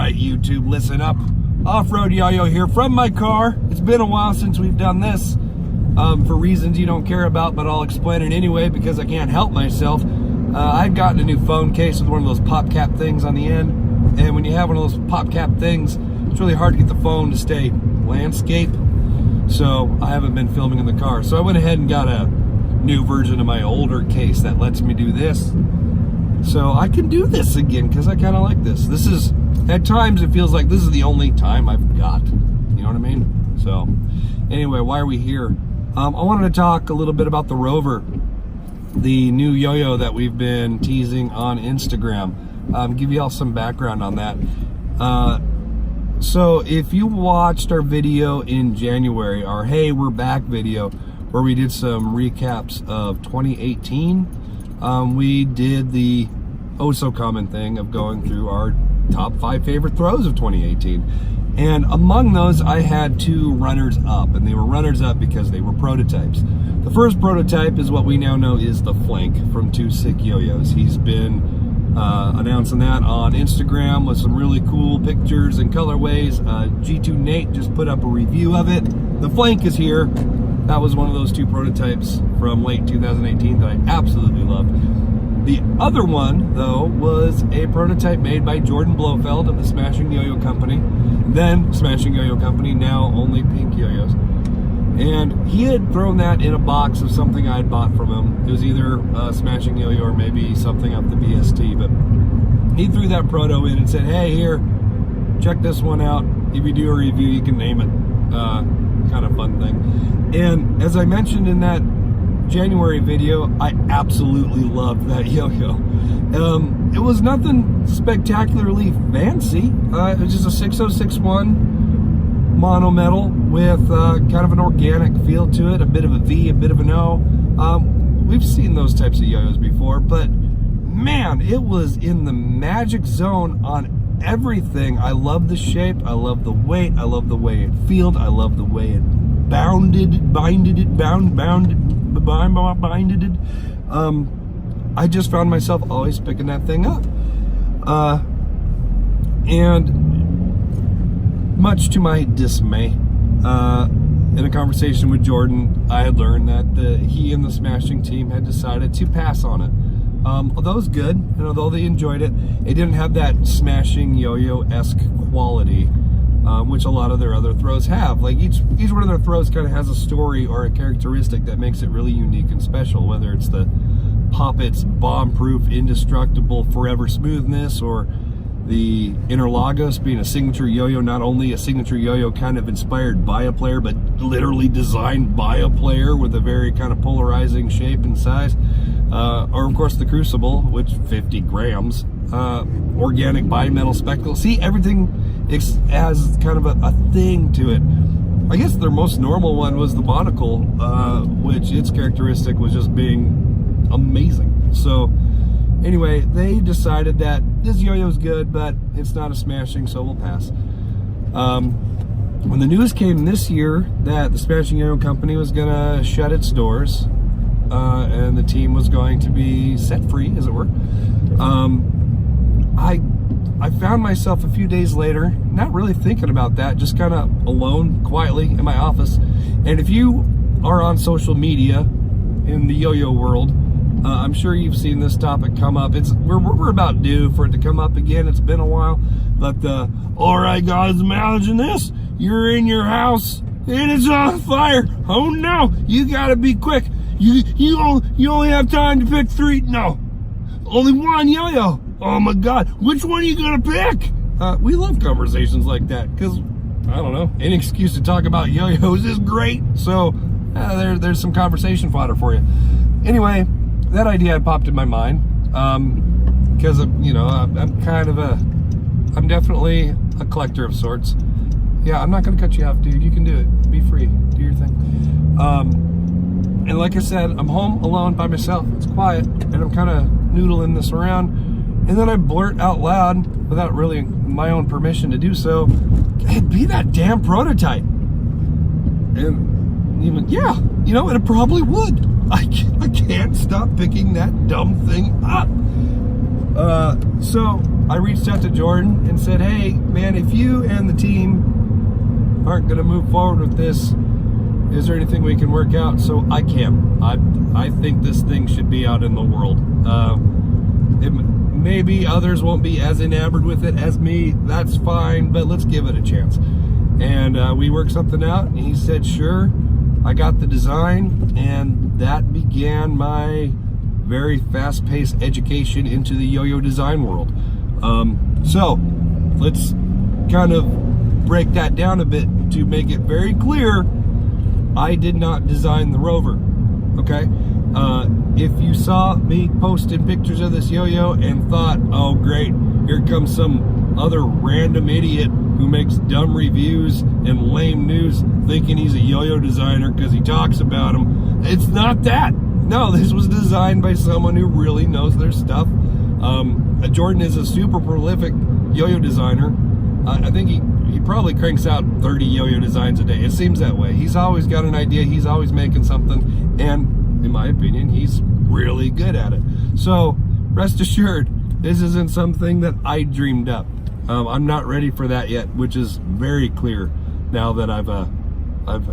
right, YouTube, listen up. Off-road Yo-Yo here from my car. It's been a while since we've done this, for reasons you don't care about, but I'll explain it anyway because I can't help myself. I've gotten a new phone case with one of those pop cap things on the end, and when you have one of those pop cap things, it's really hard to get the phone to stay landscape, so I haven't been filming in the car. So I went ahead and got a new version of my older case that lets me do this. So I can do this again because I kind of like this. This is, at times it feels like this is the only time I've got, you know what I mean? So anyway, why are we here? I wanted to talk a little bit about the Rover, the new yo-yo that we've been teasing on Instagram. Give you all some background on that. So if you watched our video in January, our Hey We're Back video, where we did some recaps of 2018, we did the oh-so-common thing of going through our top 5 favorite throws of 2018. And among those, I had 2 runners-up, and they were runners-up because they were prototypes. The first prototype is what we now know is the Flank from Two Sick Yo-Yos. He's been announcing that on Instagram with some really cool pictures and colorways. G2 Nate just put up a review of it. The Flank is here. That was one of those 2 prototypes from late 2018 that I absolutely loved. The other one, though, was a prototype made by Jordan Blofeld of the Smashing Yo-Yo Company, then Smashing Yo-Yo Company, now only Pink Yo-Yos. And he had thrown that in a box of something I had bought from him. It was either Smashing Yo-Yo or maybe something up the BST, but he threw that proto in and said, hey, here, check this one out. If you do a review, you can name it. Kind of fun thing. And as I mentioned in that January video, I absolutely loved that yo-yo. It was nothing spectacularly fancy. It was just a 6061 mono metal with kind of an organic feel to it, a bit of a V, a bit of an O. We've seen those types of yo-yos before, but man, it was in the magic zone on everything. I love the shape, I love the weight, I love the way it felt, I love the way it binded it. I just found myself always picking that thing up. And much to my dismay, in a conversation with Jordan, I had learned that he and the Smashing team had decided to pass on it. Although it was good, and although they enjoyed it, it didn't have that Smashing Yo-Yo-esque quality, which a lot of their other throws have. Like each one of their throws kind of has a story or a characteristic that makes it really unique and special, whether it's the Poppet's bomb-proof, indestructible, forever smoothness, or the Interlagos being a signature yo-yo, not only a signature yo-yo kind of inspired by a player, but literally designed by a player with a very kind of polarizing shape and size. Or of course the Crucible, which 50 grams, organic bimetal spectacle. See, everything has kind of a thing to it. I guess their most normal one was the Monocle, which its characteristic was just being amazing. So anyway, they decided that this yo-yo's good, but it's not a Smashing, so we'll pass. When the news came this year that the Smashing Yo-Yo Company was gonna shut its doors, and the team was going to be set free, as it were, I found myself a few days later not really thinking about that, just kind of alone, quietly in my office. And if you are on social media in the yo-yo world, I'm sure you've seen this topic come up. We're about due for it to come up again. It's been a while, but all right, guys, imagine this: you're in your house and it's on fire. Oh no! You gotta be quick. You only have time to pick 3. No, only 1 yo-yo. Oh my God, which one are you gonna pick? We love conversations like that because, I don't know, any excuse to talk about yo-yos is great. So there's some conversation fodder for you. Anyway, that idea had popped in my mind because, you know, I'm definitely a collector of sorts. Yeah, I'm not gonna cut you off, dude. You can do it. Be free. Do your thing. And like I said, I'm home alone by myself. It's quiet, and I'm kind of noodling this around. And then I blurt out loud, without really my own permission to do so, it'd be that damn prototype. And he went, yeah, you know, it probably would. I can't stop picking that dumb thing up. So I reached out to Jordan and said, hey, man, if you and the team aren't going to move forward with this, is there anything we can work out? So I can. I think this thing should be out in the world. Maybe others won't be as enamored with it as me. That's fine, but let's give it a chance. And we worked something out, and he said, sure. I got the design, and that began my very fast-paced education into the yo-yo design world. So let's kind of break that down a bit to make it very clear. I did not design the Rover, okay? If you saw me posting pictures of this yo-yo and thought, oh great, here comes some other random idiot who makes dumb reviews and lame news thinking he's a yo-yo designer because he talks about them, it's not that. No, this was designed by someone who really knows their stuff. Jordan is a super prolific yo-yo designer. I think he probably cranks out 30 yo-yo designs a day. It seems that way. He's always got an idea. He's always making something. And in my opinion, he's really good at it. So rest assured, this isn't something that I dreamed up. I'm not ready for that yet, which is very clear now that I've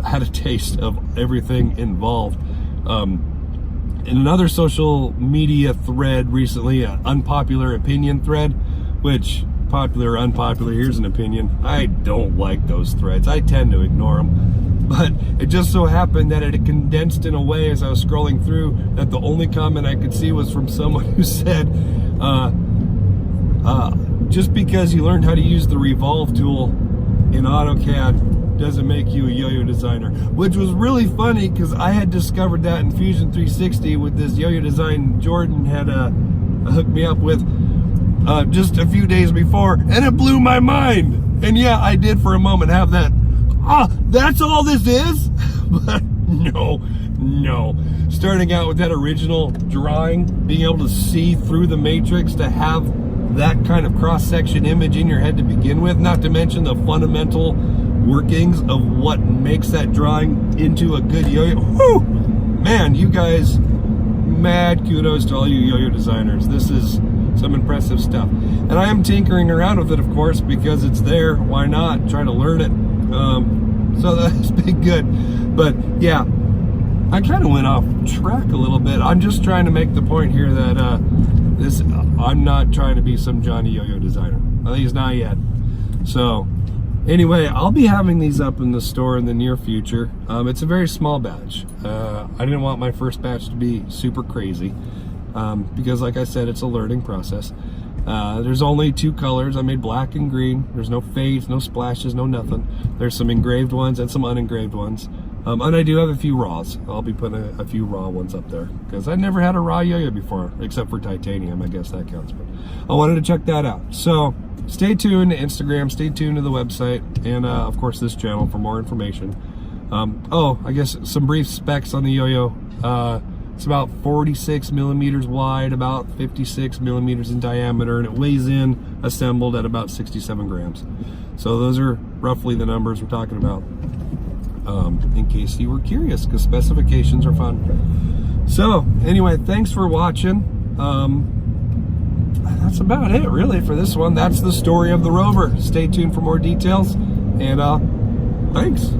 had a taste of everything involved. In another social media thread recently, an unpopular opinion thread, which, popular or unpopular, here's an opinion. I don't like those threads. I tend to ignore them. But it just so happened that it condensed in a way as I was scrolling through that the only comment I could see was from someone who said, just because you learned how to use the revolve tool in AutoCAD doesn't make you a yo-yo designer, which was really funny because I had discovered that in Fusion 360 with this yo-yo design Jordan had hooked me up with just a few days before, and it blew my mind. And yeah, I did for a moment have that, that's all this is? But no. Starting out with that original drawing, being able to see through the matrix, to have that kind of cross-section image in your head to begin with, not to mention the fundamental workings of what makes that drawing into a good yo-yo. Whew! Man, you guys, mad kudos to all you yo-yo designers. This is some impressive stuff. And I am tinkering around with it, of course, because it's there. Why not? Try to learn it. So that's been good. But yeah, I kind of went off track a little bit. I'm just trying to make the point here that I'm not trying to be some Johnny yo-yo designer. At least not yet. So anyway, I'll be having these up in the store in the near future. It's a very small batch. I didn't want my first batch to be super crazy because, like I said, it's a learning process. There's only 2 colors. I made black and green. There's no fades, no splashes, no nothing. There's some engraved ones and some unengraved ones. And I do have a few raws. I'll be putting a few raw ones up there because I never had a raw yo-yo before, except for titanium. I guess that counts. But I wanted to check that out. So stay tuned to Instagram, stay tuned to the website, and of course this channel for more information. I guess some brief specs on the yo-yo. It's about 46 millimeters wide, about 56 millimeters in diameter, and it weighs in assembled at about 67 grams. So those are roughly the numbers we're talking about, in case you were curious, because specifications are fun. So anyway, thanks for watching. That's about it really for this one. That's the story of the Rover. Stay tuned for more details, and thanks.